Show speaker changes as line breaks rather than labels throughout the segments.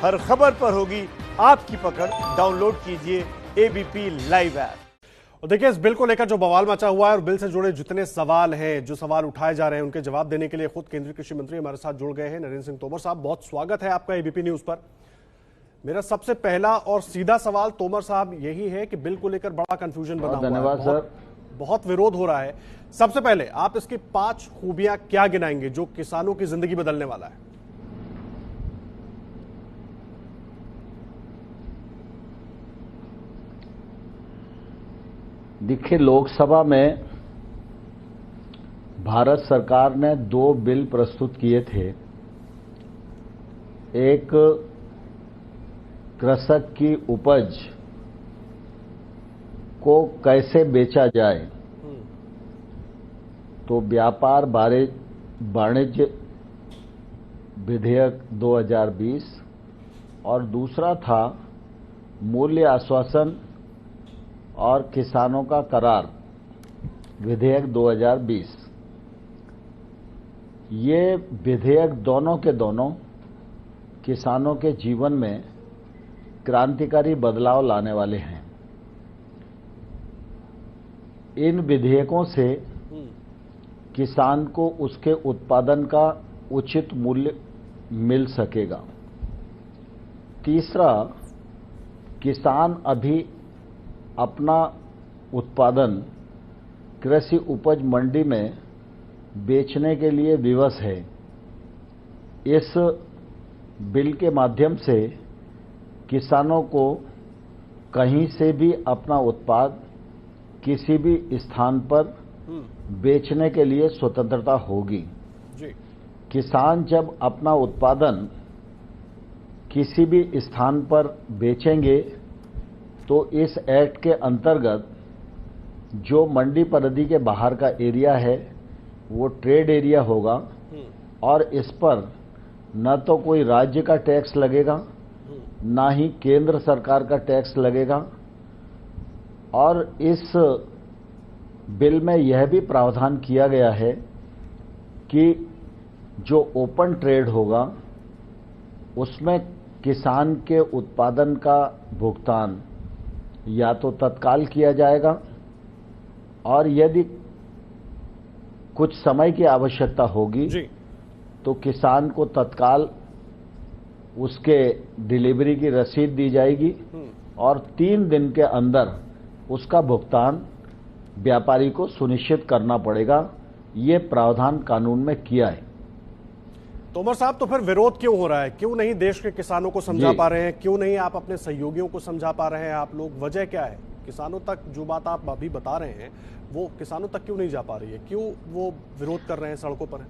हर खबर पर होगी आपकी पकड़। डाउनलोड कीजिए एबीपी लाइव ऐप।
और देखिए, इस बिल को लेकर जो बवाल मचा हुआ है और बिल से जुड़े जितने सवाल हैं, जो सवाल उठाए जा रहे हैं, उनके जवाब देने के लिए खुद केंद्रीय कृषि मंत्री हमारे साथ जुड़ गए हैं। नरेंद्र सिंह तोमर साहब, बहुत स्वागत है आपका एबीपी न्यूज पर। मेरा सबसे पहला और सीधा सवाल तोमर साहब यही है कि बिल को लेकर बड़ा कंफ्यूजन बना हुआ है।
धन्यवाद सर।
बहुत विरोध हो रहा है। सबसे पहले आप इसकी 5 खूबियां क्या गिनाएंगे जो किसानों की जिंदगी बदलने वाला है?
देखिए, लोकसभा में भारत सरकार ने 2 बिल प्रस्तुत किए थे। एक कृषक की उपज को कैसे बेचा जाए, तो व्यापार वाणिज्य विधेयक 2020, और दूसरा था मूल्य आश्वासन और किसानों का करार विधेयक 2020। ये विधेयक दोनों के दोनों किसानों के जीवन में क्रांतिकारी बदलाव लाने वाले हैं। इन विधेयकों से किसान को उसके उत्पादन का उचित मूल्य मिल सकेगा। तीसरा, किसान अभी अपना उत्पादन कृषि उपज मंडी में बेचने के लिए विवश है। इस बिल के माध्यम से किसानों को कहीं से भी अपना उत्पाद किसी भी स्थान पर बेचने के लिए स्वतंत्रता होगी। किसान जब अपना उत्पादन किसी भी स्थान पर बेचेंगे तो इस एक्ट के अंतर्गत जो मंडी परिधि के बाहर का एरिया है वो ट्रेड एरिया होगा, और इस पर न तो कोई राज्य का टैक्स लगेगा, ना ही केंद्र सरकार का टैक्स लगेगा। और इस बिल में यह भी प्रावधान किया गया है कि जो ओपन ट्रेड होगा उसमें किसान के उत्पादन का भुगतान या तो तत्काल किया जाएगा, और यदि कुछ समय की आवश्यकता होगी तो किसान को तत्काल उसके डिलीवरी की रसीद दी जाएगी, और 3 दिन के अंदर उसका भुगतान व्यापारी को सुनिश्चित करना पड़ेगा। ये प्रावधान कानून में किया है।
तोमर साहब, तो फिर विरोध क्यों हो रहा है? क्यों नहीं देश के किसानों को समझा पा रहे हैं? क्यों नहीं आप अपने सहयोगियों को समझा पा रहे हैं? आप लोग, वजह क्या है? किसानों तक जो बात आप अभी बता रहे हैं वो किसानों तक क्यों नहीं जा पा रही है? क्यों वो विरोध कर रहे हैं, सड़कों पर हैं?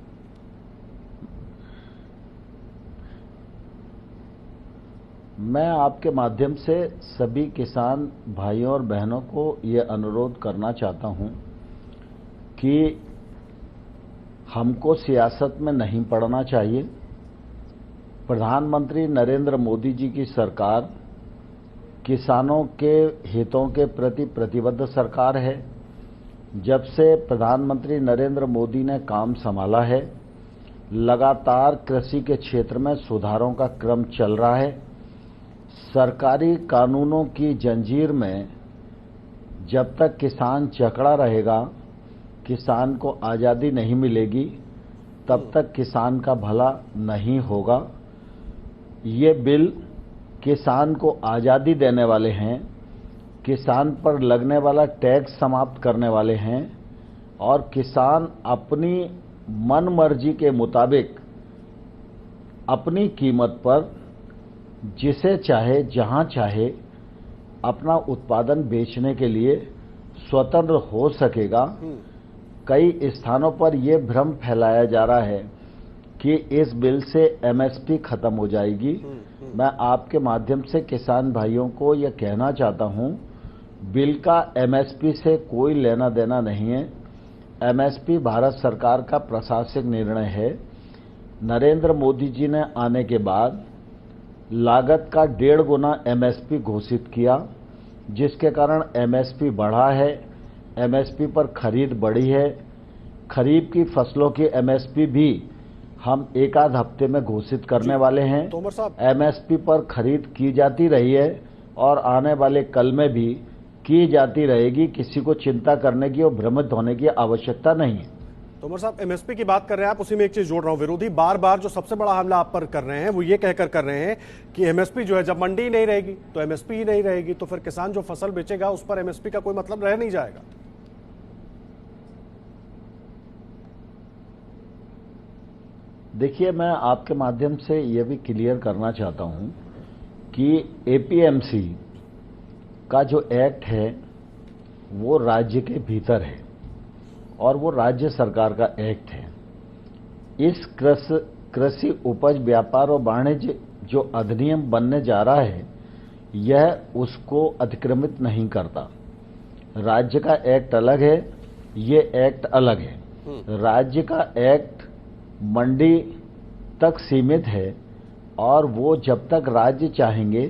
मैं आपके माध्यम से सभी किसान भाइयों और बहनों को ये अनुरोध करना चाहता हूं कि हमको सियासत में नहीं पड़ना चाहिए। प्रधानमंत्री नरेंद्र मोदी जी की सरकार किसानों के हितों के प्रति प्रतिबद्ध सरकार है। जब से प्रधानमंत्री नरेंद्र मोदी ने काम संभाला है, लगातार कृषि के क्षेत्र में सुधारों का क्रम चल रहा है। सरकारी कानूनों की जंजीर में जब तक किसान जकड़ा रहेगा, किसान को आज़ादी नहीं मिलेगी, तब तक किसान का भला नहीं होगा। ये बिल किसान को आज़ादी देने वाले हैं, किसान पर लगने वाला टैक्स समाप्त करने वाले हैं, और किसान अपनी मनमर्जी के मुताबिक अपनी कीमत पर जिसे चाहे जहां चाहे अपना उत्पादन बेचने के लिए स्वतंत्र हो सकेगा। कई स्थानों पर यह भ्रम फैलाया जा रहा है कि इस बिल से एमएसपी खत्म हो जाएगी। मैं आपके माध्यम से किसान भाइयों को यह कहना चाहता हूं, बिल का एमएसपी से कोई लेना देना नहीं है। एमएसपी भारत सरकार का प्रशासनिक निर्णय है। नरेंद्र मोदी जी ने आने के बाद लागत का 1.5 गुना एमएसपी घोषित किया, जिसके कारण एमएसपी बढ़ा है। एमएसपी पर खरीद बढ़ी है। खरीफ की फसलों की एमएसपी भी हम एक आध हफ्ते में घोषित करने वाले हैं।
तोमर साहब,
एमएसपी पर खरीद की जाती रही है और आने वाले कल में भी की जाती रहेगी। किसी को चिंता करने की और भ्रमित होने की आवश्यकता नहीं है।
तोमर साहब, एमएसपी की बात कर रहे हैं आप, उसी में एक चीज जोड़ रहा हूं। विरोधी बार बार जो सबसे बड़ा हमला आप पर कर रहे हैं वो ये कहकर कर रहे हैं कि एमएसपी जो है, जब मंडी ही नहीं रहेगी तो एमएसपी ही नहीं रहेगी, तो फिर किसान जो फसल बेचेगा उस पर एमएसपी का कोई मतलब रह नहीं जाएगा।
देखिए, मैं आपके माध्यम से यह भी क्लियर करना चाहता हूं कि एपीएमसी का जो एक्ट है वो राज्य के भीतर है और वो राज्य सरकार का एक्ट है। इस कृषि उपज व्यापार और वाणिज्य जो अधिनियम बनने जा रहा है यह उसको अतिक्रमित नहीं करता। राज्य का एक्ट अलग है, ये एक्ट अलग है। राज्य का एक्ट मंडी तक सीमित है और वो जब तक राज्य चाहेंगे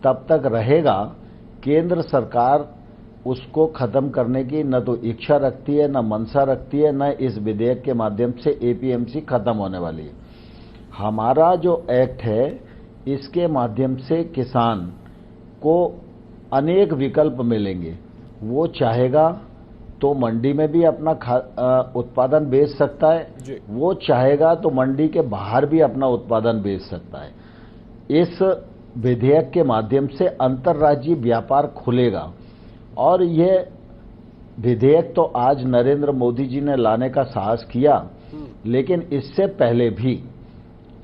तब तक रहेगा। केंद्र सरकार उसको खत्म करने की न तो इच्छा रखती है, न मंशा रखती है, न इस विधेयक के माध्यम से एपीएमसी खत्म होने वाली है। हमारा जो एक्ट है इसके माध्यम से किसान को अनेक विकल्प मिलेंगे। वो चाहेगा तो मंडी में भी अपना उत्पादन बेच सकता है, वो चाहेगा तो मंडी के बाहर भी अपना उत्पादन बेच सकता है। इस विधेयक के माध्यम से अंतर्राज्यीय व्यापार खुलेगा और ये विधेयक तो आज नरेंद्र मोदी जी ने लाने का साहस किया, लेकिन इससे पहले भी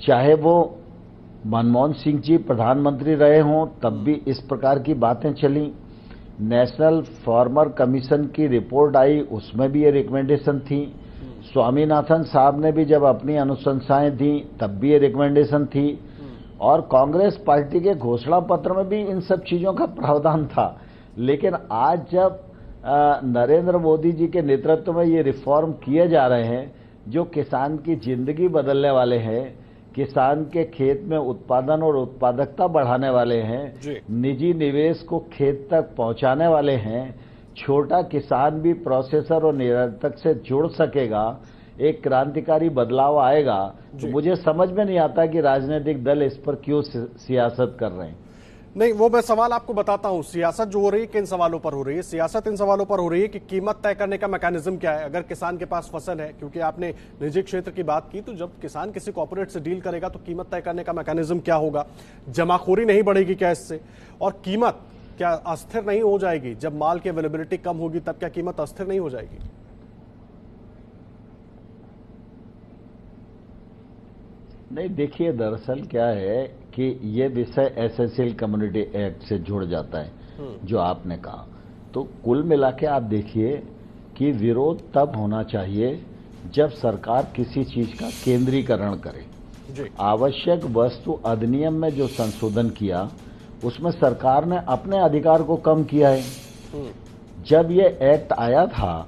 चाहे वो मनमोहन सिंह जी प्रधानमंत्री रहे हों तब भी इस प्रकार की बातें चली। नेशनल फार्मर कमीशन की रिपोर्ट आई, उसमें भी ये रिकमेंडेशन थी। स्वामीनाथन साहब ने भी जब अपनी अनुशंसाएं दी तब भी ये रिकमेंडेशन थी और कांग्रेस पार्टी के घोषणा पत्र में भी इन सब चीजों का प्रावधान था। लेकिन आज जब नरेंद्र मोदी जी के नेतृत्व में ये रिफॉर्म किए जा रहे हैं जो किसान की जिंदगी बदलने वाले हैं, किसान के खेत में उत्पादन और उत्पादकता बढ़ाने वाले हैं, निजी निवेश को खेत तक पहुंचाने वाले हैं, छोटा किसान भी प्रोसेसर और निर्यातक से जुड़ सकेगा, एक क्रांतिकारी बदलाव आएगा। तो मुझे समझ में नहीं आता कि राजनीतिक दल इस पर क्यों सियासत कर रहे हैं।
नहीं, वो मैं सवाल आपको बताता हूं। सियासत जो हो रही है किन सवालों पर हो रही है? सियासत इन सवालों पर हो रही है कि कीमत तय करने का मैकेनिज्म क्या है। अगर किसान के पास फसल है, क्योंकि आपने निजी क्षेत्र की बात की, तो जब किसान किसी कॉर्पोरेट से डील करेगा तो कीमत तय करने का मैकेनिज्म क्या होगा? जमाखोरी नहीं बढ़ेगी क्या इससे? और कीमत क्या अस्थिर नहीं हो जाएगी? जब माल की अवेलेबिलिटी कम होगी तब क्या कीमत अस्थिर नहीं हो जाएगी?
नहीं, देखिए, दरअसल क्या है कि ये विषय एसेंशियल कम्युनिटी एक्ट से जुड़ जाता है जो आपने कहा। तो कुल मिला के आप देखिए कि विरोध तब होना चाहिए जब सरकार किसी चीज का केंद्रीकरण करे। आवश्यक वस्तु अधिनियम में जो संशोधन किया उसमें सरकार ने अपने अधिकार को कम किया है। जब ये एक्ट आया था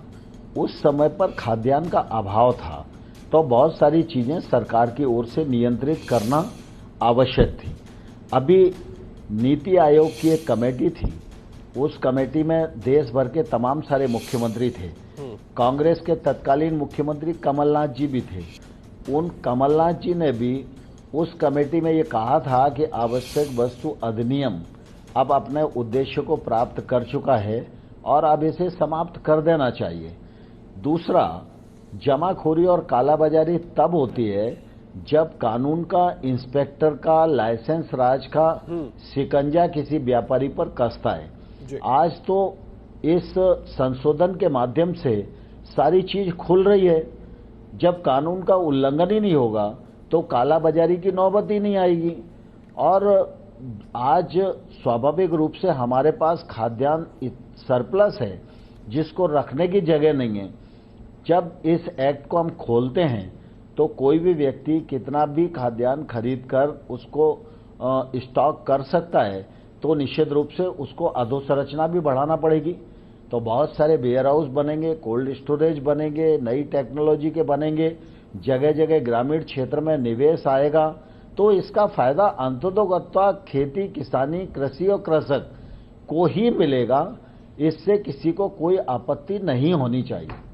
उस समय पर खाद्यान्न का अभाव था, तो बहुत सारी चीजें सरकार की ओर से नियंत्रित करना आवश्यक थी। अभी नीति आयोग की एक कमेटी थी, उस कमेटी में देश भर के तमाम सारे मुख्यमंत्री थे। कांग्रेस के तत्कालीन मुख्यमंत्री कमलनाथ जी भी थे। उन कमलनाथ जी ने भी उस कमेटी में ये कहा था कि आवश्यक वस्तु अधिनियम अब अपने उद्देश्य को प्राप्त कर चुका है और अब इसे समाप्त कर देना चाहिए। दूसरा, जमाखोरी और कालाबाजारी तब होती है जब कानून का, इंस्पेक्टर का, लाइसेंस राज का शिकंजा किसी व्यापारी पर कसता है। आज तो इस संशोधन के माध्यम से सारी चीज खुल रही है। जब कानून का उल्लंघन ही नहीं होगा तो कालाबाजारी की नौबत ही नहीं आएगी। और आज स्वाभाविक रूप से हमारे पास खाद्यान्न सरप्लस है जिसको रखने की जगह नहीं है। जब इस एक्ट को हम खोलते हैं तो कोई भी व्यक्ति कितना भी खाद्यान्न खरीद कर उसको स्टॉक कर सकता है, तो निश्चित रूप से उसको अधोसंरचना भी बढ़ाना पड़ेगी। तो बहुत सारे वेयर हाउस बनेंगे, कोल्ड स्टोरेज बनेंगे, नई टेक्नोलॉजी के बनेंगे, जगह जगह ग्रामीण क्षेत्र में निवेश आएगा। तो इसका फायदा अंततोगत्वा खेती, किसानी, कृषि और कृषक को ही मिलेगा। इससे किसी को कोई आपत्ति नहीं होनी चाहिए।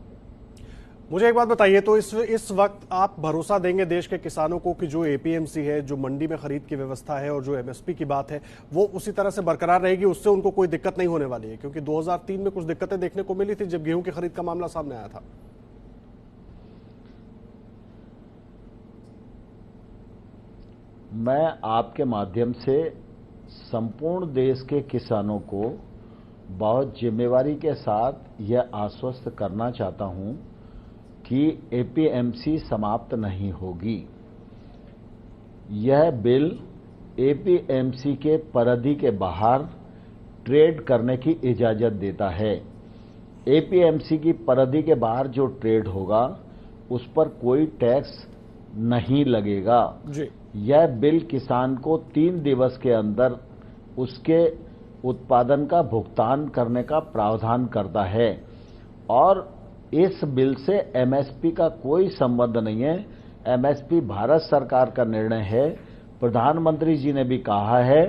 मुझे एक बात बताइए, तो इस वक्त आप भरोसा देंगे देश के किसानों को कि जो एपीएमसी है, जो मंडी में खरीद की व्यवस्था है और जो एमएसपी की बात है वो उसी तरह से बरकरार रहेगी, उससे उनको कोई दिक्कत नहीं होने वाली है? क्योंकि 2003 में कुछ दिक्कतें देखने को मिली थी जब गेहूं की खरीद का मामला सामने आया था।
मैं आपके माध्यम से संपूर्ण देश के किसानों को बहुत जिम्मेवारी के साथ यह आश्वस्त करना चाहता हूं कि एपीएमसी समाप्त नहीं होगी। यह बिल एपीएमसी के परिधि के बाहर ट्रेड करने की इजाजत देता है। एपीएमसी की परिधि के बाहर जो ट्रेड होगा उस पर कोई टैक्स नहीं लगेगा
जी।
यह बिल किसान को 3 दिवस के अंदर उसके उत्पादन का भुगतान करने का प्रावधान करता है और इस बिल से एमएसपी का कोई संबंध नहीं है। एमएसपी भारत सरकार का निर्णय है। प्रधानमंत्री जी ने भी कहा है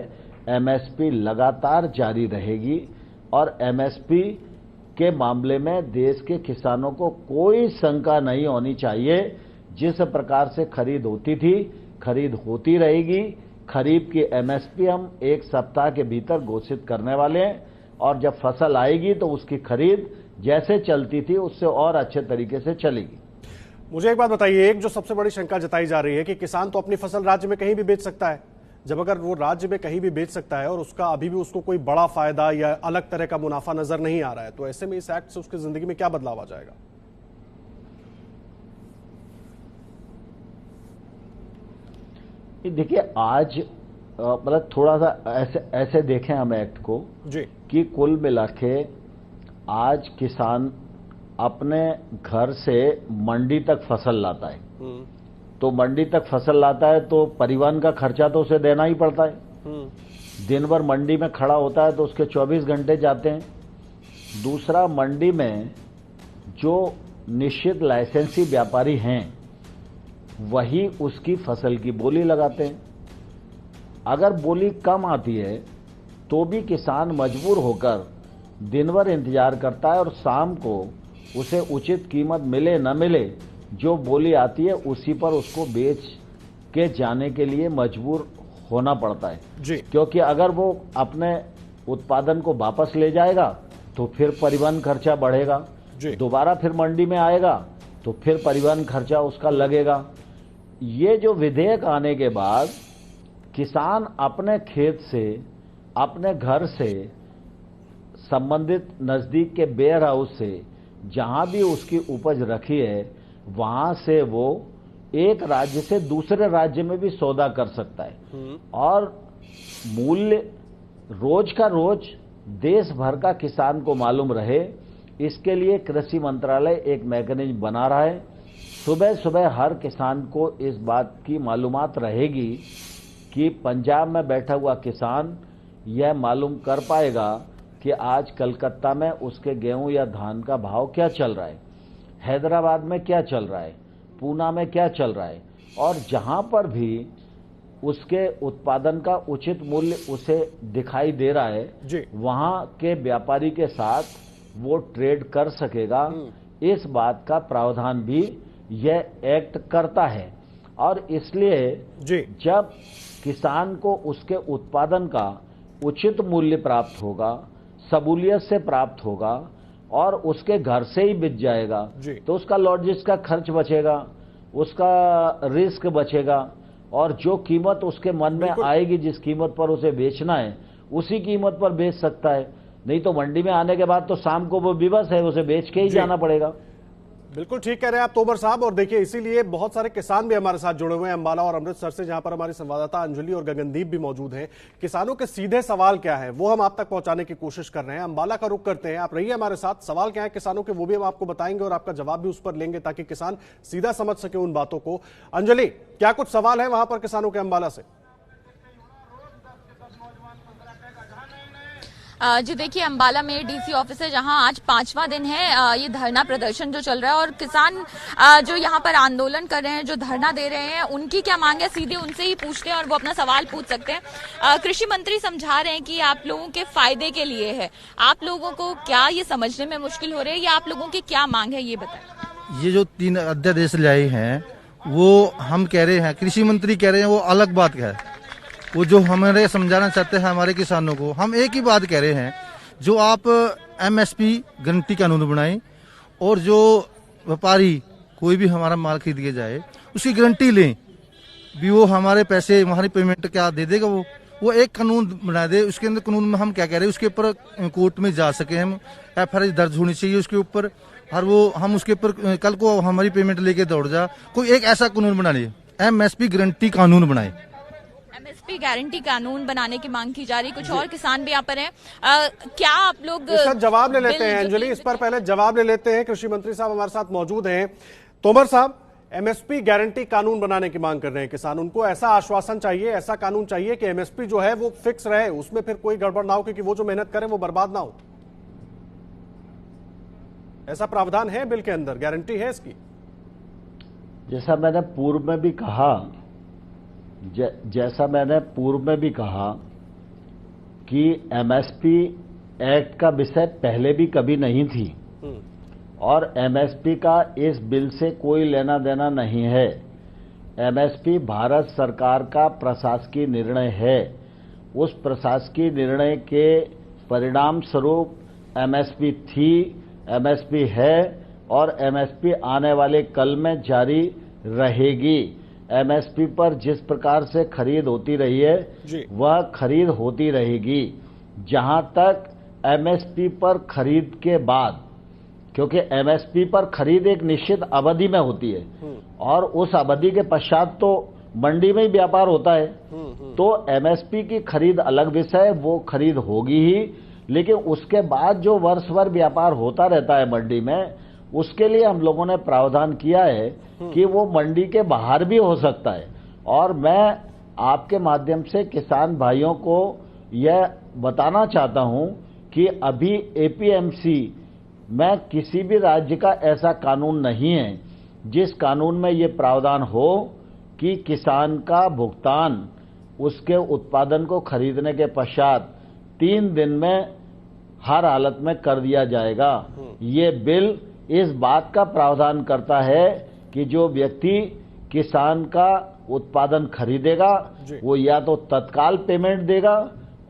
एमएसपी लगातार जारी रहेगी और एमएसपी के मामले में देश के किसानों को कोई शंका नहीं होनी चाहिए। जिस प्रकार से खरीद होती थी, खरीद होती रहेगी। खरीफ की एमएसपी हम 1 सप्ताह के भीतर घोषित करने वाले हैं और जब फसल आएगी तो उसकी खरीद जैसे चलती थी उससे और अच्छे तरीके से चलेगी।
मुझे एक बात बताइए, एक जो सबसे बड़ी शंका जताई जा रही है कि किसान तो अपनी फसल राज्य में कहीं भी बेच सकता है। जब अगर वो राज्य में कहीं भी बेच सकता है और उसका अभी भी उसको कोई बड़ा फायदा या अलग तरह का मुनाफा नजर नहीं आ रहा है, तो ऐसे में इस एक्ट से उसकी जिंदगी में क्या बदलाव आ जाएगा?
देखिए, आज मतलब थोड़ा सा ऐसे देखें हम एक्ट को
जी
कि कुल मिला के आज किसान अपने घर से मंडी तक फसल लाता है। तो मंडी तक फसल लाता है तो परिवहन का खर्चा तो उसे देना ही पड़ता है। दिन भर मंडी में खड़ा होता है तो उसके 24 घंटे जाते हैं। दूसरा, मंडी में जो निश्चित लाइसेंसी व्यापारी हैं वही उसकी फसल की बोली लगाते हैं। अगर बोली कम आती है तो भी किसान मजबूर होकर दिन भर इंतजार करता है और शाम को उसे उचित कीमत मिले न मिले, जो बोली आती है उसी पर उसको बेच के जाने के लिए मजबूर होना पड़ता है
जी।
क्योंकि अगर वो अपने उत्पादन को वापस ले जाएगा तो फिर परिवहन खर्चा बढ़ेगा, दोबारा फिर मंडी में आएगा तो फिर परिवहन खर्चा उसका लगेगा। ये जो विधेयक आने के बाद किसान अपने खेत से, अपने घर से, संबंधित नजदीक के वेयर हाउस से जहां भी उसकी उपज रखी है वहां से वो एक राज्य से दूसरे राज्य में भी सौदा कर सकता है और मूल्य रोज का रोज देश भर का किसान को मालूम रहे, इसके लिए कृषि मंत्रालय एक मैकेनिज्म बना रहा है। सुबह सुबह हर किसान को इस बात की मालूमात रहेगी कि पंजाब में बैठा हुआ किसान यह मालूम कर पाएगा कि आज कलकत्ता में उसके गेहूं या धान का भाव क्या चल रहा है, हैदराबाद में क्या चल रहा है, पूना में क्या चल रहा है, और जहां पर भी उसके उत्पादन का उचित मूल्य उसे दिखाई दे रहा है वहां के व्यापारी के साथ वो ट्रेड कर सकेगा। इस बात का प्रावधान भी यह एक्ट करता है और इसलिए जब किसान को उसके उत्पादन का उचित मूल्य प्राप्त होगा, सबूलियत से प्राप्त होगा और उसके घर से ही बिक जाएगा तो उसका लॉजिस्टिक्स का खर्च बचेगा, उसका रिस्क बचेगा और जो कीमत उसके मन में आएगी, जिस कीमत पर उसे बेचना है उसी कीमत पर बेच सकता है। नहीं तो मंडी में आने के बाद तो शाम को वो विवश है, उसे बेच के ही जाना पड़ेगा।
बिल्कुल ठीक कह रहे हैं आप तोमर साहब। और देखिए, इसीलिए बहुत सारे किसान भी हमारे साथ जुड़े हुए हैं अंबाला और अमृतसर से, जहां पर हमारी संवाददाता अंजलि और गगनदीप भी मौजूद हैं। किसानों के सीधे सवाल क्या है वो हम आप तक पहुंचाने की कोशिश कर रहे हैं। अंबाला का रुख करते हैं, आप रहिए हमारे साथ। सवाल क्या है किसानों के वो भी हम आपको बताएंगे और आपका जवाब भी उस पर लेंगे ताकि किसान सीधा समझ सके उन बातों को। अंजलि, क्या कुछ सवाल है वहां पर किसानों के अंबाला से?
जी देखिए, अंबाला में डीसी ऑफिस है जहां आज 5वां दिन है ये धरना प्रदर्शन जो चल रहा है और किसान जो यहां पर आंदोलन कर रहे हैं, जो धरना दे रहे हैं, उनकी क्या मांग है सीधे उनसे ही पूछते हैं और वो अपना सवाल पूछ सकते हैं। कृषि मंत्री समझा रहे हैं कि आप लोगों के फायदे के लिए है। आप लोगों को क्या ये समझने में मुश्किल हो रही है या आप लोगों की क्या मांग है ये बताएं।
ये जो 3 अध्यादेश लाए हैं वो हम कह रहे हैं, कृषि मंत्री कह रहे हैं वो अलग बात है। वो जो हमारे समझाना चाहते हैं हमारे किसानों को, हम एक ही बात कह रहे हैं, जो आप MSP गारंटी कानून बनाएं और जो व्यापारी कोई भी हमारा माल खरीद के जाए उसकी गारंटी लें भी वो हमारे पैसे हमारी पेमेंट क्या दे देगा। वो एक कानून बना दे। उसके अंदर कानून में हम क्या कह रहे हैं, उसके ऊपर कोर्ट में जा सके, हम FIR दर्ज होनी चाहिए उसके ऊपर, और वो हम उसके ऊपर कल को हमारी पेमेंट लेके दौड़ जा। कोई एक ऐसा कानून बना ले, MSP गारंटी कानून बनाए।
MSP गारंटी कानून बनाने की मांग की जा रही। कुछ और किसान भी यहाँ पर हैं। क्या आप लोग
इसका जवाब ले लेते हैं अंजलि, इस पर पहले जवाब ले लेते हैं। कृषि मंत्री साहब हमारे साथ मौजूद हैं। तोमर साहब, MSP गारंटी कानून बनाने की मांग कर रहे हैं किसान। उनको ऐसा आश्वासन चाहिए, ऐसा कानून चाहिए कि MSP जो है वो फिक्स रहे, उसमें फिर कोई गड़बड़ ना हो, क्योंकि वो जो मेहनत करें वो बर्बाद ना हो। ऐसा प्रावधान है बिल के अंदर, गारंटी है इसकी।
जैसा मैंने पूर्व में भी कहा कि MSP एक्ट का विषय पहले भी कभी नहीं थी और MSP का इस बिल से कोई लेना देना नहीं है। MSP भारत सरकार का प्रशासकीय निर्णय है। उस प्रशासकीय निर्णय के परिणाम स्वरूप MSP थी, MSP है और MSP आने वाले कल में जारी रहेगी। MSP पर जिस प्रकार से खरीद होती रही है वह खरीद होती रहेगी। जहां तक MSP पर खरीद के बाद, क्योंकि MSP पर खरीद एक निश्चित अवधि में होती है और उस अवधि के पश्चात तो मंडी में ही व्यापार होता है, तो MSP की खरीद अलग विषय, वो खरीद होगी ही। लेकिन उसके बाद जो वर्ष भर व्यापार होता रहता है मंडी में, उसके लिए हम लोगों ने प्रावधान किया है कि वो मंडी के बाहर भी हो सकता है। और मैं आपके माध्यम से किसान भाइयों को यह बताना चाहता हूं कि अभी APMC में किसी भी राज्य का ऐसा कानून नहीं है जिस कानून में ये प्रावधान हो कि किसान का भुगतान उसके उत्पादन को खरीदने के पश्चात 3 दिन में हर हालत में कर दिया जाएगा। ये बिल इस बात का प्रावधान करता है कि जो व्यक्ति किसान का उत्पादन खरीदेगा वो या तो तत्काल पेमेंट देगा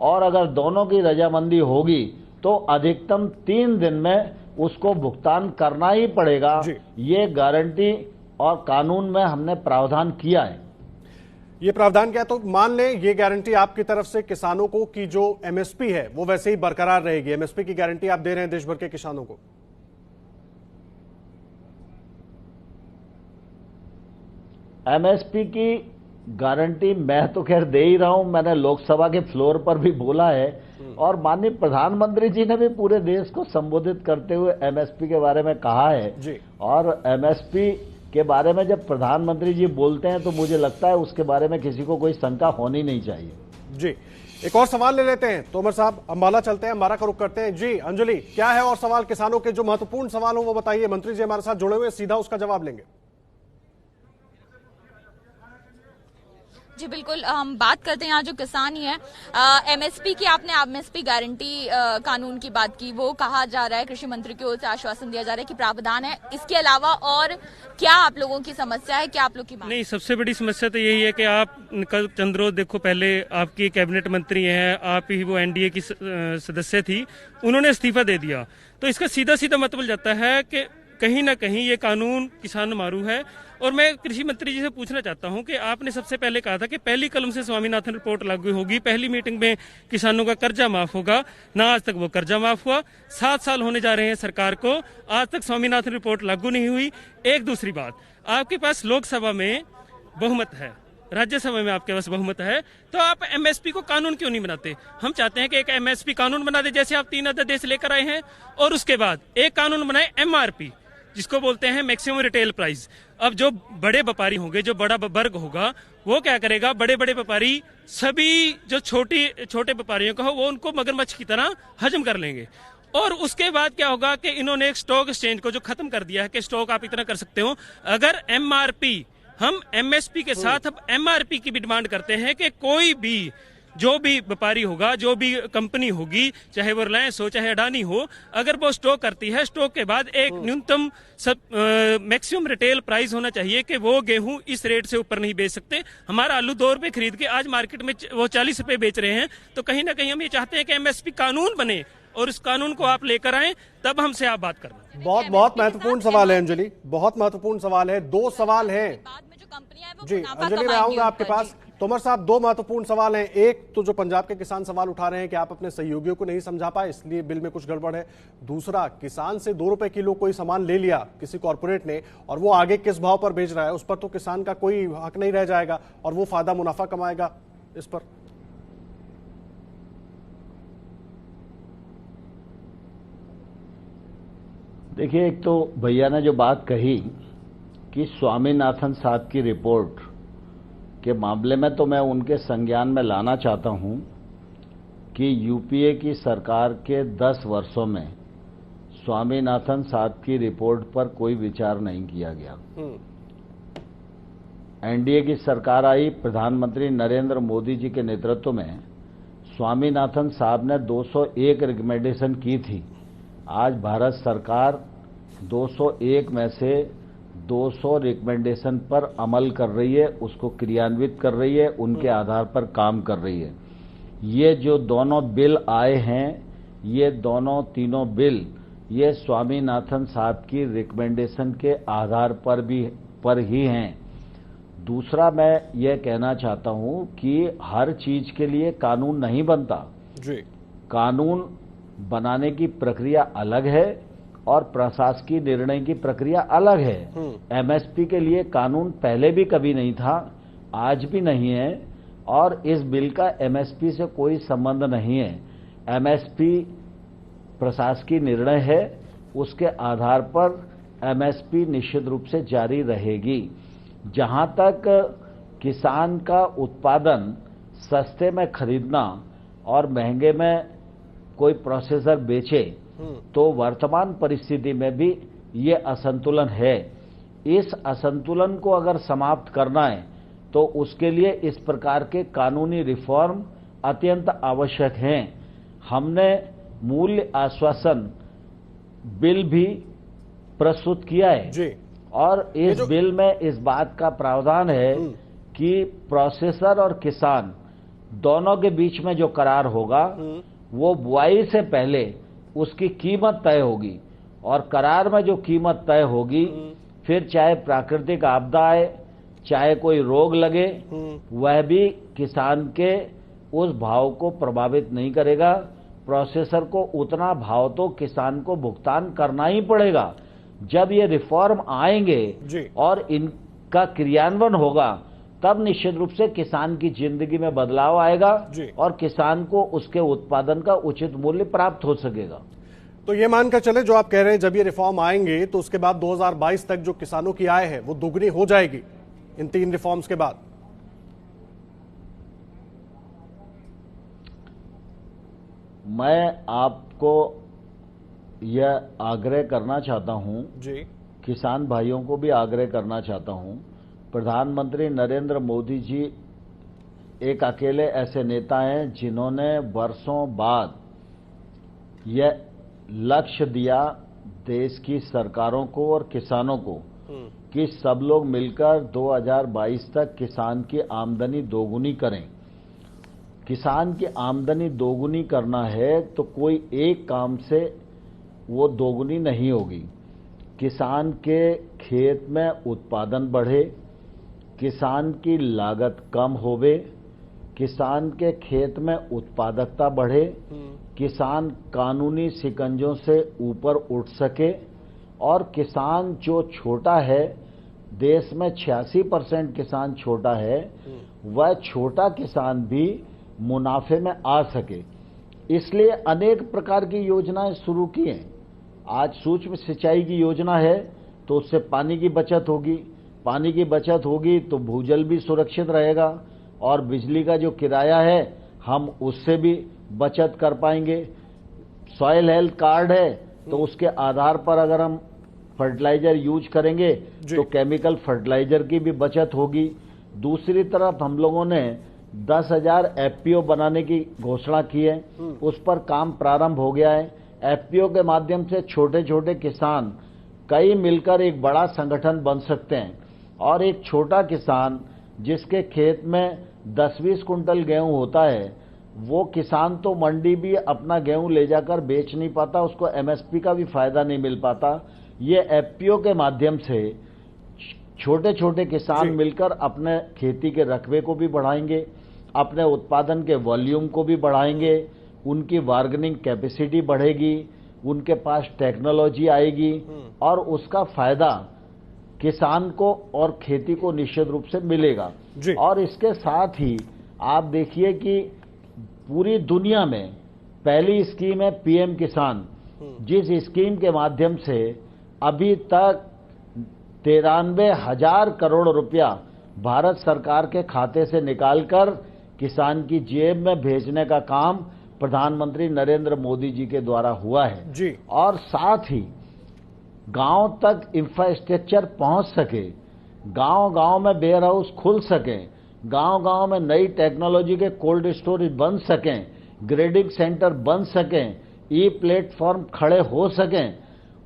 और अगर दोनों की रजामंदी होगी तो अधिकतम 3 दिन में उसको भुगतान करना ही पड़ेगा। ये गारंटी और कानून में हमने प्रावधान किया है।
ये प्रावधान क्या है, तो मान लें ये गारंटी आपकी तरफ से किसानों को कि जो MSP है वो वैसे ही बरकरार रहेगी। MSP की गारंटी आप दे रहे हैं देश भर के किसानों को।
MSP की गारंटी मैं तो खैर दे ही रहा हूं, मैंने लोकसभा के फ्लोर पर भी बोला है और माननीय प्रधानमंत्री जी ने भी पूरे देश को संबोधित करते हुए MSP के बारे में कहा है। और MSP के बारे में जब प्रधानमंत्री जी बोलते हैं तो मुझे लगता है उसके बारे में किसी को कोई शंका होनी नहीं चाहिए।
जी, एक और सवाल ले लेते हैं तोमर साहब, अंबाला चलते हैं, अंबाला का रुख करते हैं। जी अंजलि, क्या है और सवाल किसानों के जो महत्वपूर्ण सवाल हो वो बताइए। मंत्री जी हमारे साथ जुड़े हुए, सीधा उसका जवाब लेंगे।
जी बिल्कुल, हम बात करते हैं यहाँ जो किसान ही है। MSP की आपने MSP गारंटी कानून की बात की, वो कहा जा रहा है, कृषि मंत्री की ओर से आश्वासन दिया जा रहा है कि प्रावधान है। इसके अलावा और क्या आप लोगों की समस्या है, क्या आप लोग की मांग?
नहीं, सबसे बड़ी समस्या तो यही है कि आप कल चंद्रो देखो, पहले आपकी कैबिनेट मंत्री हैं, आप ही वो NDA की सदस्य थी, उन्होंने इस्तीफा दे दिया। तो इसका सीधा सीधा मतलब जाता है कि कहीं ना कहीं ये कानून किसान मारू है। और मैं कृषि मंत्री जी से पूछना चाहता हूं कि आपने सबसे पहले कहा था कि पहली कलम से स्वामीनाथन रिपोर्ट लागू होगी, पहली मीटिंग में किसानों का कर्जा माफ होगा, ना आज तक वो कर्जा माफ हुआ। 7 साल होने जा रहे हैं सरकार को, आज तक स्वामीनाथन रिपोर्ट लागू नहीं हुई। एक दूसरी बात, आपके पास लोकसभा में बहुमत है, राज्यसभा में आपके पास बहुमत है, तो आप MSP को कानून क्यों नहीं बनाते? हम चाहते हैं कि एक MSP कानून बना दे, जैसे आप 3 अध्यादेश लेकर आए हैं, और उसके बाद एक कानून बनाए MRP, जिसको बोलते हैं मैक्सिमम रिटेल प्राइस। अब जो बड़े व्यापारी होंगे, जो बड़ा वर्ग होगा, वो क्या करेगा? बड़े बड़े व्यापारी सभी जो छोटे व्यापारियों का हो वो उनको मगरमच्छ की तरह हजम कर लेंगे। और उसके बाद क्या होगा कि इन्होंने एक स्टॉक एक्सचेंज को जो खत्म कर दिया है कि स्टॉक आप इतना कर सकते हो। अगर MRP, हम MSP के साथ अब MRP की भी डिमांड करते हैं कि कोई भी जो भी व्यापारी होगा, जो भी कंपनी होगी, चाहे वो रिलायंस हो चाहे अडानी हो, अगर वो स्टॉक करती है, स्टॉक के बाद एक न्यूनतम मैक्सिमम रिटेल प्राइस होना चाहिए कि वो गेहूं इस रेट से ऊपर नहीं बेच सकते। हमारा आलू 2 रुपए खरीद के आज मार्केट में वो 40 रुपए बेच रहे हैं। तो कहीं ना कहीं हम ये चाहते हैं कि एमएसपी कानून बने और इस कानून को आप लेकर आए, तब हमसे आप बात करना।
बहुत महत्वपूर्ण सवाल है अंजलि, बहुत महत्वपूर्ण सवाल है। 2 सवाल हैं जी अंजलि, मैं आऊंगा आपके पास। तोमर साहब, 2 महत्वपूर्ण सवाल हैं। एक तो जो पंजाब के किसान सवाल उठा रहे हैं कि आप अपने सहयोगियों को नहीं समझा पाए, इसलिए बिल में कुछ गड़बड़ है। दूसरा, किसान से 2 रुपए किलो कोई सामान ले लिया किसी कॉर्पोरेट ने और वो आगे किस भाव पर बेच रहा है, उस पर तो किसान का कोई हक नहीं रह जाएगा और वो फायदा मुनाफा कमाएगा इस पर।
देखिए, एक तो भैया ने जो बात कही कि स्वामीनाथन साहब की रिपोर्ट के मामले में, तो मैं उनके संज्ञान में लाना चाहता हूं कि यूपीए की सरकार के 10 वर्षों में स्वामीनाथन साहब की रिपोर्ट पर कोई विचार नहीं किया गया। एनडीए की सरकार आई, प्रधानमंत्री नरेंद्र मोदी जी के नेतृत्व में स्वामीनाथन साहब ने 201 रिकमेंडेशन की थी। आज भारत सरकार 201 में से 200 रिकमेंडेशन पर अमल कर रही है, उसको क्रियान्वित कर रही है, उनके आधार पर काम कर रही है। ये जो दोनों बिल आए हैं, ये तीनों बिल ये स्वामीनाथन साहब की रिकमेंडेशन के आधार पर ही हैं। दूसरा, मैं ये कहना चाहता हूं कि हर चीज के लिए कानून नहीं बनता
जी।
कानून बनाने की प्रक्रिया अलग है और प्रशासकीय निर्णय की प्रक्रिया अलग है। एमएसपी के लिए कानून पहले भी कभी नहीं था, आज भी नहीं है, और इस बिल का एमएसपी से कोई संबंध नहीं है। एमएसपी प्रशासकीय निर्णय है, उसके आधार पर एमएसपी निश्चित रूप से जारी रहेगी। जहां तक किसान का उत्पादन सस्ते में खरीदना और महंगे में कोई प्रोसेसर बेचे, तो वर्तमान परिस्थिति में भी ये असंतुलन है। इस असंतुलन को अगर समाप्त करना है तो उसके लिए इस प्रकार के कानूनी रिफॉर्म अत्यंत आवश्यक हैं। हमने मूल्य आश्वासन बिल भी प्रस्तुत किया है
जी।
और इस बिल में इस बात का प्रावधान है कि प्रोसेसर और किसान दोनों के बीच में जो करार होगा वो बुआई से पहले उसकी कीमत तय होगी, और करार में जो कीमत तय होगी, फिर चाहे प्राकृतिक आपदा आए, चाहे कोई रोग लगे, वह भी किसान के उस भाव को प्रभावित नहीं करेगा। प्रोसेसर को उतना भाव तो किसान को भुगतान करना ही पड़ेगा। जब ये रिफॉर्म आएंगे और इनका क्रियान्वयन होगा, तब निश्चित रूप से किसान की जिंदगी में बदलाव आएगा और किसान को उसके उत्पादन का उचित मूल्य प्राप्त हो सकेगा।
तो ये मानकर चले, जो आप कह रहे हैं, जब ये रिफॉर्म आएंगे तो उसके बाद 2022 तक जो किसानों की आय है वो दुगनी हो जाएगी इन 3 रिफॉर्म्स के बाद।
मैं आपको यह आग्रह करना चाहता हूं
जी,
किसान भाइयों को भी आग्रह करना चाहता हूं। प्रधानमंत्री नरेंद्र मोदी जी एक अकेले ऐसे नेता हैं जिन्होंने वर्षों बाद यह लक्ष्य दिया देश की सरकारों को और किसानों को कि सब लोग मिलकर 2022 तक किसान की आमदनी दोगुनी करें। किसान की आमदनी दोगुनी करना है तो कोई एक काम से वो दोगुनी नहीं होगी। किसान के खेत में उत्पादन बढ़े, किसान की लागत कम होवे, किसान के खेत में उत्पादकता बढ़े, किसान कानूनी शिकंजों से ऊपर उठ सके, और किसान जो छोटा है, देश में 86% किसान छोटा है, वह छोटा किसान भी मुनाफे में आ सके। इसलिए अनेक प्रकार की योजनाएं शुरू की हैं। आज सूक्ष्म सिंचाई की योजना है तो उससे पानी की बचत होगी, पानी की बचत होगी तो भूजल भी सुरक्षित रहेगा, और बिजली का जो किराया है हम उससे भी बचत कर पाएंगे। सॉइल हेल्थ कार्ड है तो उसके आधार पर अगर हम फर्टिलाइजर यूज करेंगे तो केमिकल फर्टिलाइजर की भी बचत होगी। दूसरी तरफ हम लोगों ने 10,000 FPO बनाने की घोषणा की है। उस पर काम प्रारंभ हो गया है। FPO के माध्यम से छोटे छोटे किसान कई मिलकर एक बड़ा संगठन बन सकते हैं और एक छोटा किसान जिसके खेत में 10-20 कुंटल गेहूं होता है, वो किसान तो मंडी भी अपना गेहूं ले जाकर बेच नहीं पाता, उसको MSP का भी फायदा नहीं मिल पाता। ये FPO के माध्यम से छोटे छोटे किसान मिलकर अपने खेती के रकबे को भी बढ़ाएंगे, अपने उत्पादन के वॉल्यूम को भी बढ़ाएंगे, उनकी बार्गेनिंग कैपेसिटी बढ़ेगी, उनके पास टेक्नोलॉजी आएगी और उसका फायदा किसान को और खेती को निश्चित रूप से मिलेगा। और इसके साथ ही आप देखिए कि पूरी दुनिया में पहली स्कीम है PM किसान, जिस स्कीम के माध्यम से अभी तक 93,000 करोड़ रुपया भारत सरकार के खाते से निकालकर किसान की जेब में भेजने का काम प्रधानमंत्री नरेंद्र मोदी जी के द्वारा हुआ है
जी।
और साथ ही गांव तक इंफ्रास्ट्रक्चर पहुंच सके, गांव गांव में वेयर हाउस खुल सके, गांव गांव में नई टेक्नोलॉजी के कोल्ड स्टोरेज बन सकें, ग्रेडिंग सेंटर बन सकें, प्लेटफॉर्म खड़े हो सकें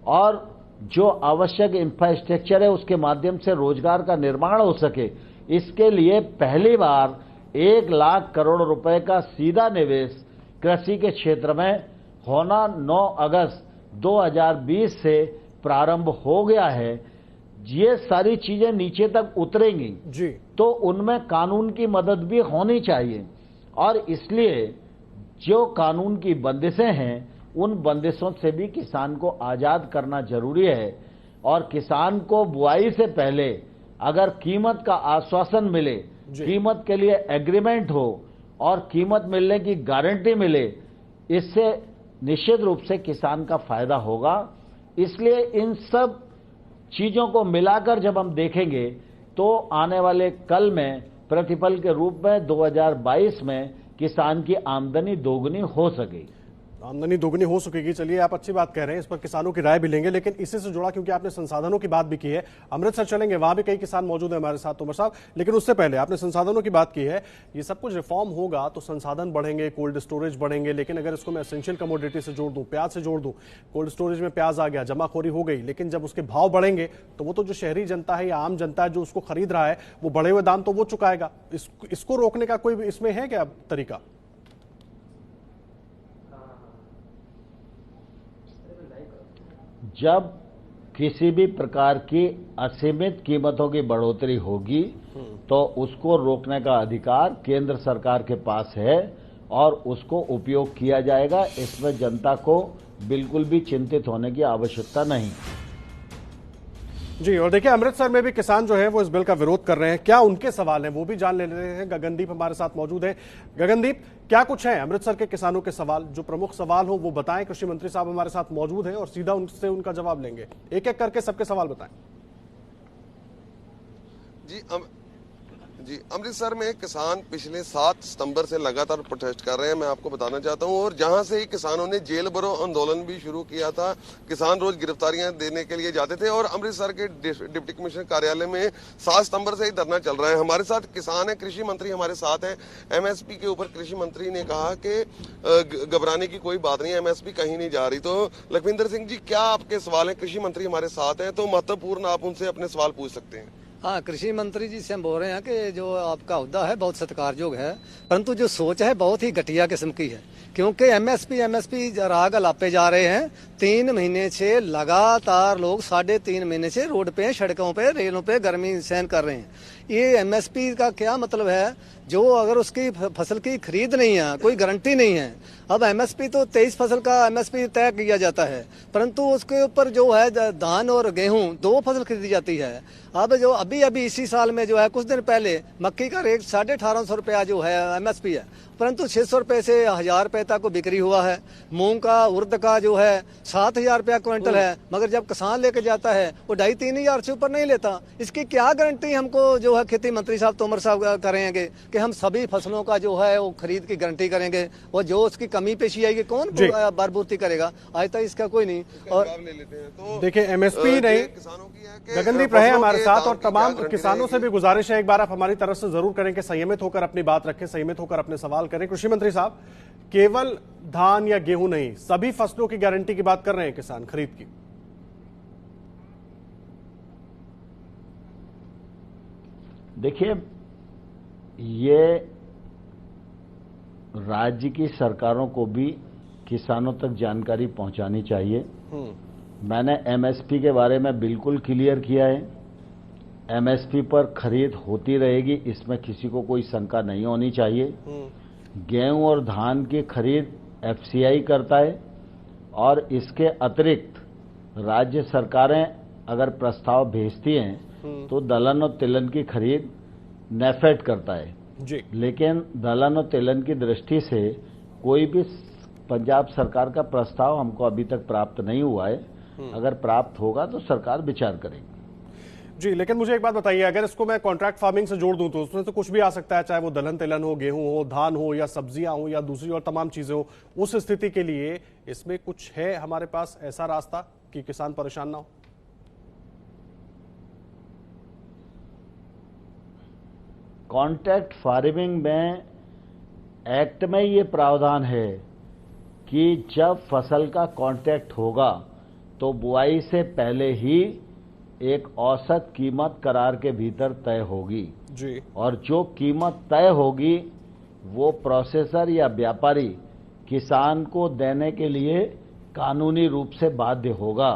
और जो आवश्यक इंफ्रास्ट्रक्चर है उसके माध्यम से रोजगार का निर्माण हो सके। इसके लिए पहली बार 1 लाख करोड़ रुपए का सीधा निवेश कृषि के क्षेत्र में होना 9 अगस्त 2020 से प्रारंभ हो गया है। ये सारी चीजें नीचे तक उतरेंगी
जी,
तो उनमें कानून की मदद भी होनी चाहिए और इसलिए जो कानून की बंदिशें हैं उन बंदिशों से भी किसान को आजाद करना जरूरी है। और किसान को बुआई से पहले अगर कीमत का आश्वासन मिले, कीमत के लिए एग्रीमेंट हो और कीमत मिलने की गारंटी मिले, इससे निश्चित रूप से किसान का फायदा होगा। इसलिए इन सब चीजों को मिलाकर जब हम देखेंगे तो आने वाले कल में प्रतिफल के रूप में 2022 में किसान की आमदनी दोगुनी हो सकेगी।
आमदनी दोगुनी हो सकेगी। चलिए, आप अच्छी बात कह रहे हैं, इस पर किसानों की राय भी लेंगे, लेकिन इसी से जुड़ा क्योंकि आपने संसाधनों की बात भी की है, अमृतसर चलेंगे, वहां भी कई किसान मौजूद हैं हमारे साथ तोमर साहब। लेकिन उससे पहले आपने संसाधनों की बात की है, ये सब कुछ रिफॉर्म होगा तो संसाधन बढ़ेंगे, कोल्ड स्टोरेज बढ़ेंगे, लेकिन अगर इसको मैं एसेंशियल कमोडिटी से जोड़ दूं, प्याज से जोड़ दूं, कोल्ड स्टोरेज में प्याज आ गया, जमाखोरी हो गई, लेकिन जब उसके भाव बढ़ेंगे तो वो तो जो शहरी जनता है या आम जनता है जो उसको खरीद रहा है वो बढ़े हुए दाम तो वो चुकाएगा। इसको रोकने का कोई इसमें है क्या तरीका?
जब किसी भी प्रकार की असीमित कीमतों की बढ़ोतरी होगी तो उसको रोकने का अधिकार केंद्र सरकार के पास है और उसको उपयोग किया जाएगा। इसमें जनता को बिल्कुल भी चिंतित होने की आवश्यकता नहीं।
जी, और देखिए अमृतसर में भी किसान जो है वो इस बिल का विरोध कर रहे हैं। क्या उनके सवाल हैं वो भी जान ले रहे हैं। गगनदीप हमारे साथ मौजूद है। गगनदीप, क्या कुछ है अमृतसर के किसानों के सवाल, जो प्रमुख सवाल हो वो बताएं। कृषि मंत्री साहब हमारे साथ मौजूद हैं और सीधा उनसे उनका जवाब लेंगे। एक एक करके सबके सवाल बताएं।
जी, अमृतसर में किसान पिछले 7 सितंबर से लगातार प्रोटेस्ट कर रहे हैं, मैं आपको बताना चाहता हूं। और जहां से ही किसानों ने जेल भरो आंदोलन भी शुरू किया था, किसान रोज गिरफ्तारियां देने के लिए जाते थे और अमृतसर के डिप्टी कमिश्नर कार्यालय में 7 सितंबर से ही धरना चल रहा है। हमारे साथ किसान है, कृषि मंत्री हमारे साथ है। MSP के ऊपर कृषि मंत्री ने कहा कि घबराने की कोई बात नहीं, MSP कहीं नहीं जा रही। तो लखविंदर सिंह जी, क्या आपके सवाल है? कृषि मंत्री हमारे साथ है तो महत्वपूर्ण आप उनसे अपने सवाल पूछ सकते हैं।
हाँ, कृषि मंत्री जी से हम बोल रहे हैं कि जो आपका हुद्दा है बहुत सत्कारयोग है, परंतु जो सोच है बहुत ही घटिया किस्म की है। क्योंकि MSP राग अलापे जा रहे हैं। 3 महीने से लगातार लोग 3.5 महीने से रोड पे, सड़कों पे, रेलों पे गर्मी सहन कर रहे हैं। ये MSP का क्या मतलब है? जो अगर उसकी फसल की खरीद नहीं है, कोई गारंटी नहीं है। अब MSP तो 23 फसल का MSP तय किया जाता है, परंतु उसके ऊपर जो है धान और गेहूं 2 फसल खरीदी जाती है। अब जो अभी इसी साल में जो है कुछ दिन पहले मक्की का रेट 1850 रुपया जो है MSP है परंतु 600 रुपए से 1000 रुपए तक को बिक्री हुआ है। मूंग का, उर्द का जो है 7000 रुपया क्विंटल है, मगर जब किसान लेके जाता है वो 2,500-3 हजार से ऊपर नहीं लेता। इसकी क्या गारंटी हमको जो है खेती मंत्री साहब तोमर साहब करेंगे कि हम सभी फसलों का जो है वो खरीद की गारंटी करेंगे, और जो उसकी कमी पेशी आएगी कौन भरपूर्ति करेगा? आज तक इसका कोई नहीं। और
देखिए एमएसपी नहीं, गगनदीप रहे हमारे साथ, और तमाम किसानों से भी गुजारिश है एक बार आप हमारी तरफ से जरूर करें कि संयमित होकर अपनी बात रखें, संयमित होकर अपने सवाल करें। कृषि मंत्री साहब, केवल धान या गेहूं नहीं, सभी फसलों की गारंटी की बात कर रहे हैं किसान खरीद की।
देखिए, ये राज्य की सरकारों को भी किसानों तक जानकारी पहुंचानी चाहिए। मैंने एमएसपी के बारे में बिल्कुल क्लियर किया है। एमएसपी पर खरीद होती रहेगी, इसमें किसी को कोई शंका नहीं होनी चाहिए। गेहूं और धान की खरीद एफसीआई करता है, और इसके अतिरिक्त राज्य सरकारें अगर प्रस्ताव भेजती हैं तो दलहन और तिलहन की खरीद नेफेड करता है
जी।
लेकिन दलहन और तिलहन की दृष्टि से कोई भी पंजाब सरकार का प्रस्ताव हमको अभी तक प्राप्त नहीं हुआ है। अगर प्राप्त होगा तो सरकार विचार करेगी
जी। लेकिन मुझे एक बात बताइए, अगर इसको मैं कॉन्ट्रैक्ट फार्मिंग से जोड़ दूं तो उसमें तो कुछ भी आ सकता है, चाहे वो दलहन तिलहन हो, गेहूं हो, धान हो, या सब्जियां हो, या दूसरी और तमाम चीजें हो। उस स्थिति के लिए इसमें कुछ है हमारे पास ऐसा रास्ता कि किसान परेशान ना हो?
कॉन्ट्रैक्ट फार्मिंग में एक्ट में ये प्रावधान है कि जब फसल का कॉन्ट्रैक्ट होगा तो बुआई से पहले ही एक औसत कीमत करार के भीतर तय होगी
जी।
और जो कीमत तय होगी वो प्रोसेसर या व्यापारी किसान को देने के लिए कानूनी रूप से बाध्य होगा।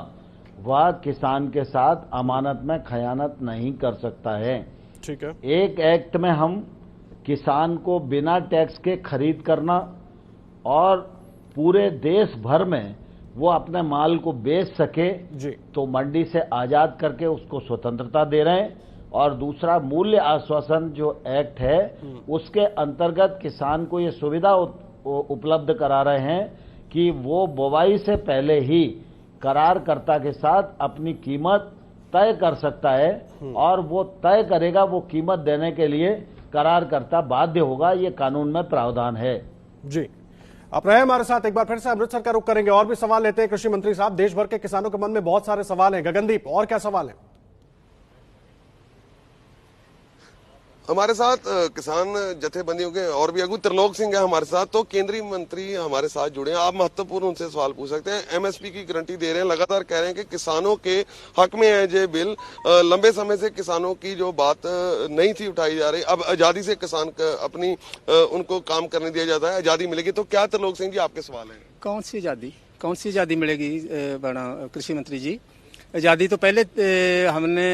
वह किसान के साथ अमानत में खयानत नहीं कर सकता है।
ठीक है।
एक एक्ट में हम किसान को बिना टैक्स के खरीद करना और पूरे देश भर में वो अपने माल को बेच सके
जी।
तो मंडी से आजाद करके उसको स्वतंत्रता दे रहे हैं। और दूसरा, मूल्य आश्वासन जो एक्ट है उसके अंतर्गत किसान को ये सुविधा उपलब्ध करा रहे हैं कि वो बुवाई से पहले ही करारकर्ता के साथ अपनी कीमत तय कर सकता है, और वो तय करेगा, वो कीमत देने के लिए करारकर्ता बाध्य होगा। ये कानून में प्रावधान है
जी। आप रहे हमारे साथ, एक बार फिर से अमृतसर का रुख करेंगे और भी सवाल लेते हैं। कृषि मंत्री साहब, देश भर के किसानों के मन में बहुत सारे सवाल हैं। गगनदीप, और क्या सवाल है?
हमारे साथ किसान जथेबंदियों के और भी अगुवा त्रिलोक सिंह है हमारे साथ, तो केंद्रीय मंत्री हमारे साथ जुड़े हैं। आप महत्वपूर्ण उनसे सवाल पूछ सकते हैं। एमएसपी की गारंटी दे रहे हैं, लगातार कह रहे हैं कि किसानों के हक में है ये बिल। लंबे समय से किसानों की जो बात नहीं थी उठाई जा रही, अब आजादी से किसान अपनी उनको काम करने दिया जाता है, आजादी मिलेगी। तो क्या त्रिलोक सिंह जी आपके सवाल है?
कौन सी आजादी मिलेगी कृषि मंत्री जी? आज़ादी तो पहले हमने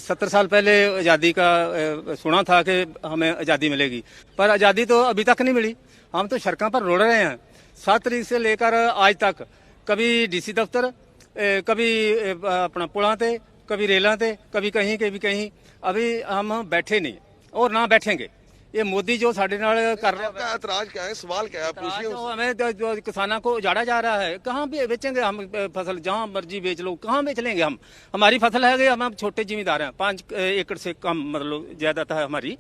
70 साल पहले आज़ादी का सुना था कि हमें आज़ादी मिलेगी, पर आज़ादी तो अभी तक नहीं मिली। हम तो सड़कों पर रोड़ रहे हैं 7 तारीख से लेकर आज तक। कभी डीसी दफ्तर, कभी अपना पुलों पे, कभी रेलों पे, कभी कहीं। अभी हम बैठे नहीं और ना बैठेंगे। ये मोदी जो साढ़े नाल कर रहे हैं।
एतराज क्या है, सवाल क्या है, पूछिए।
तो हमें जो किसानों को उजाड़ा जा रहा है, कहाँ भी बेचेंगे हम फसल? जहाँ मर्जी बेच लो, कहाँ बेच लेंगे हम? हमारी फसल है कि हम छोटे जिम्मेदार हैं, 5 एकड़ से कम मतलब ज्यादा है हमारी,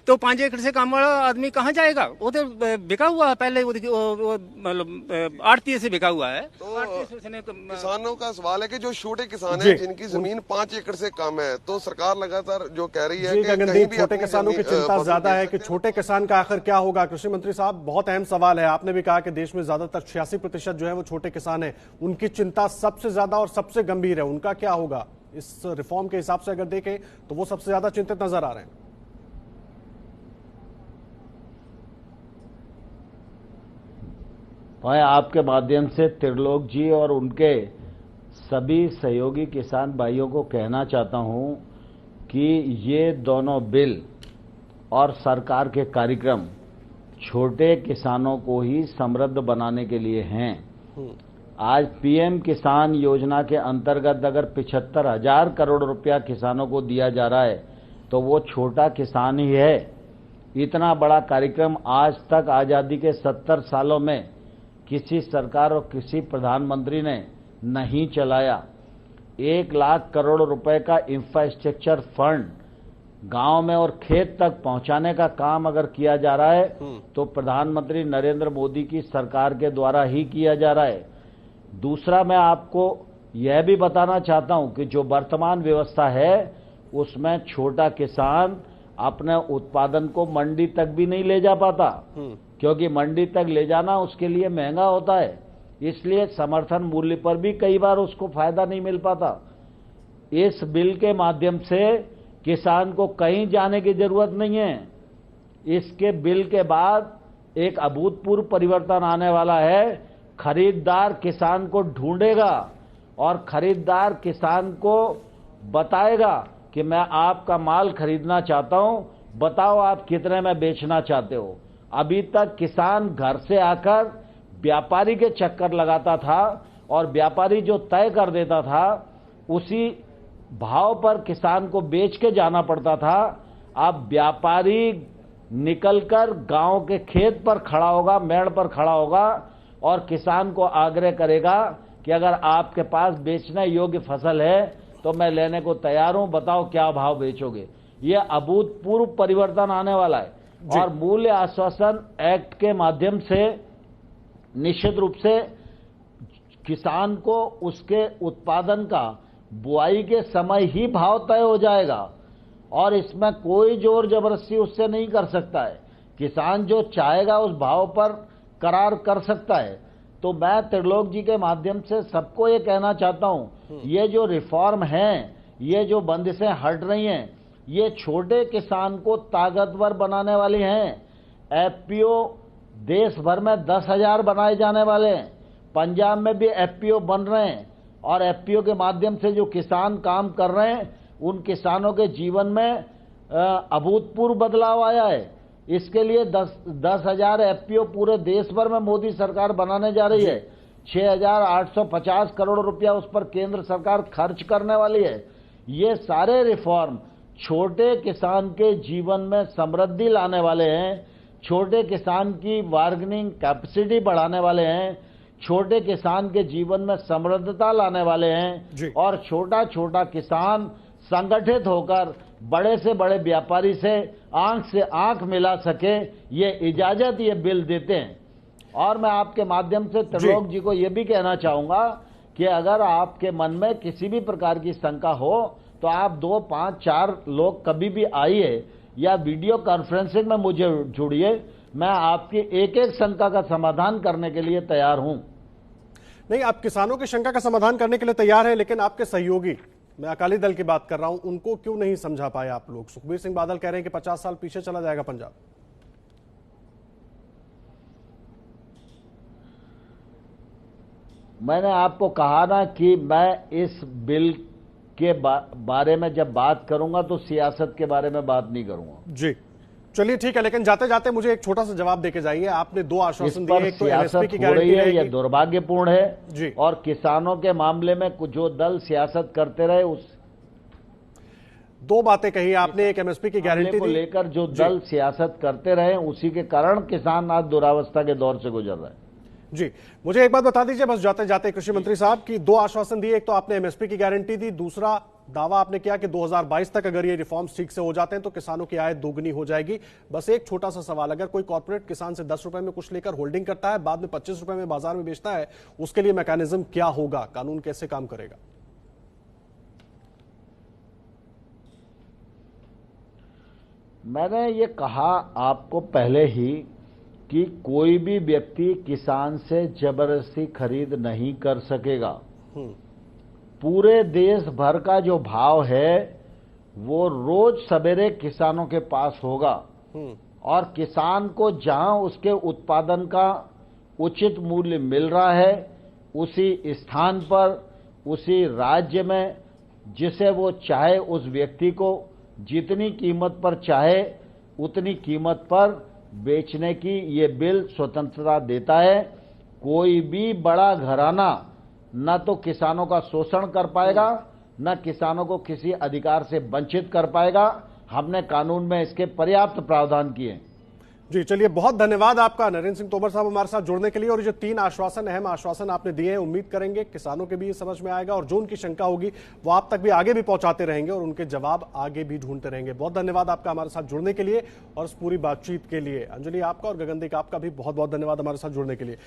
तो 5 एकड़ से कम वाला आदमी कहाँ जाएगा? वो तो बिका हुआ है पहले, मतलब आड़ती से बिका हुआ है।
तो किसानों का सवाल है कि जो छोटे किसान है जिनकी जमीन 5 एकड़ से कम है, तो सरकार लगातार जो कह रही है कि
छोटे किसानों की चिंता ज्यादा है कि छोटे किसान का आखिर क्या होगा। कृषि मंत्री साहब, बहुत अहम सवाल है। आपने भी कहा कि देश में ज्यादातर 86% जो है वो छोटे किसान हैं, उनकी चिंता सबसे ज्यादा और सबसे गंभीर है। उनका क्या होगा इस रिफॉर्म के हिसाब से अगर देखें तो वो सबसे ज्यादा चिंतित नजर आ रहे हैं।
मैं आपके माध्यम से त्रिलोक जी और उनके सभी सहयोगी किसान भाइयों को कहना चाहता हूं कि ये दोनों बिल और सरकार के कार्यक्रम छोटे किसानों को ही समृद्ध बनाने के लिए हैं। आज पीएम किसान योजना के अंतर्गत अगर 75,000 करोड़ रुपया किसानों को दिया जा रहा है तो वो छोटा किसान ही है। इतना बड़ा कार्यक्रम आज तक आजादी के 70 सालों में किसी सरकार और किसी प्रधानमंत्री ने नहीं चलाया। 1 लाख करोड़ रुपए का इंफ्रास्ट्रक्चर फंड गांव में और खेत तक पहुंचाने का काम अगर किया जा रहा है तो प्रधानमंत्री नरेंद्र मोदी की सरकार के द्वारा ही किया जा रहा है। दूसरा, मैं आपको यह भी बताना चाहता हूं कि जो वर्तमान व्यवस्था है उसमें छोटा किसान अपने उत्पादन को मंडी तक भी नहीं ले जा पाता, क्योंकि मंडी तक ले जाना उसके लिए महंगा होता है, इसलिए समर्थन मूल्य पर भी कई बार उसको फायदा नहीं मिल पाता। इस बिल के माध्यम से किसान को कहीं जाने की जरूरत नहीं है। इसके बिल के बाद एक अभूतपूर्व परिवर्तन आने वाला है। खरीदार किसान को ढूंढेगा और खरीदार किसान को बताएगा कि मैं आपका माल खरीदना चाहता हूं, बताओ आप कितने में बेचना चाहते हो। अभी तक किसान घर से आकर व्यापारी के चक्कर लगाता था और व्यापारी जो तय कर देता था उसी भाव पर किसान को बेच के जाना पड़ता था। अब व्यापारी निकलकर गांव के खेत पर खड़ा होगा, मेड़ पर खड़ा होगा और किसान को आग्रह करेगा कि अगर आपके पास बेचने योग्य फसल है तो मैं लेने को तैयार हूं, बताओ क्या भाव बेचोगे। यह अभूतपूर्व परिवर्तन आने वाला है और मूल्य आश्वासन एक्ट के माध्यम से निश्चित रूप से किसान को उसके उत्पादन का बुआई के समय ही भाव तय हो जाएगा और इसमें कोई जोर जबरदस्ती उससे नहीं कर सकता है। किसान जो चाहेगा उस भाव पर करार कर सकता है। तो मैं त्रिलोक जी के माध्यम से सबको ये कहना चाहता हूं, ये जो रिफॉर्म है, ये जो बंदिशें हट रही हैं, ये छोटे किसान को ताकतवर बनाने वाली हैं। एफपीओ देश भर में 10,000 बनाए जाने वाले हैं। पंजाब में भी एफपीओ बन रहे हैं और एफपीओ के माध्यम से जो किसान काम कर रहे हैं उन किसानों के जीवन में अभूतपूर्व बदलाव आया है। इसके लिए 10,000 एफपीओ पूरे देश भर में मोदी सरकार बनाने जा रही है। 6,850 करोड़ रुपया उस पर केंद्र सरकार खर्च करने वाली है। ये सारे रिफॉर्म छोटे किसान के जीवन में समृद्धि लाने वाले हैं, छोटे किसान की बार्गेनिंग कैपेसिटी बढ़ाने वाले हैं, छोटे किसान के जीवन में समृद्धता लाने वाले हैं और छोटा छोटा किसान संगठित होकर बड़े से बड़े व्यापारी से आंख मिला सके, ये इजाजत ये बिल देते हैं। और मैं आपके माध्यम से त्रिलोक जी को ये भी कहना चाहूंगा कि अगर आपके मन में किसी भी प्रकार की शंका हो तो आप 2, 5, 4 लोग कभी भी आइए या वीडियो कॉन्फ्रेंसिंग में मुझे जुड़िए, मैं आपकी एक एक शंका का समाधान करने के लिए तैयार हूं।
नहीं, आप किसानों की शंका का समाधान करने के लिए तैयार हैं, लेकिन आपके सहयोगी, मैं अकाली दल की बात कर रहा हूं, उनको क्यों नहीं समझा पाए आप लोग? सुखबीर सिंह बादल कह रहे हैं कि 50 साल पीछे चला जाएगा पंजाब।
मैंने आपको कहा ना कि मैं इस बिल के बारे में जब बात करूंगा तो सियासत के बारे में बात नहीं करूंगा।
जी चलिए ठीक है, लेकिन जाते जाते मुझे एक छोटा सा जवाब देके जाइए। आपने 2 आश्वासन दिए, एक तो एमएसपी की गारंटी है,
यह दुर्भाग्यपूर्ण है
जी।
और किसानों के मामले में जो दल सियासत करते रहे उस
2 बातें कही आपने, एक एमएसपी की गारंटी
को लेकर जो दल सियासत करते रहे उसी के कारण किसान आज दुरावस्था के दौर से गुजर रहा है।
जी मुझे एक बात बता दीजिए बस जाते जाते कृषि मंत्री साहब की 2 आश्वासन दिए, एक तो आपने एमएसपी की गारंटी दी, दूसरा दावा आपने किया कि 2022 तक अगर ये रिफॉर्म्स ठीक से हो जाते हैं तो किसानों की आय दोगुनी हो जाएगी। बस एक छोटा सा सवाल, अगर कोई कॉर्पोरेट किसान से 10 रुपए में कुछ लेकर होल्डिंग करता है, बाद में 25 रुपए में बाजार में बेचता है, उसके लिए मैकेनिज्म क्या होगा? कानून कैसे काम करेगा?
मैंने ये कहा आपको पहले ही कि कोई भी व्यक्ति किसान से जबरदस्ती खरीद नहीं कर सकेगा। पूरे देश भर का जो भाव है वो रोज सवेरे किसानों के पास होगा और किसान को जहां उसके उत्पादन का उचित मूल्य मिल रहा है उसी स्थान पर, उसी राज्य में जिसे वो चाहे उस व्यक्ति को जितनी कीमत पर चाहे उतनी कीमत पर बेचने की ये बिल स्वतंत्रता देता है। कोई भी बड़ा घराना न तो किसानों का शोषण कर पाएगा, न किसानों को किसी अधिकार से वंचित कर पाएगा। हमने कानून में इसके पर्याप्त प्रावधान किए।
जी चलिए, बहुत धन्यवाद आपका नरेंद्र सिंह तोमर साहब हमारे साथ जुड़ने के लिए। और ये जो 3 आश्वासन, अहम आश्वासन आपने दिए हैं, उम्मीद करेंगे किसानों के भी ये समझ में आएगा और जो उनकी शंका होगी वो आप तक भी आगे भी पहुंचाते रहेंगे और उनके जवाब आगे भी ढूंढते रहेंगे। बहुत धन्यवाद आपका हमारे साथ जुड़ने के लिए और इस पूरी बातचीत के लिए। अंजलि आपका और गगनदीप आपका भी बहुत बहुत धन्यवाद हमारे साथ जुड़ने के लिए।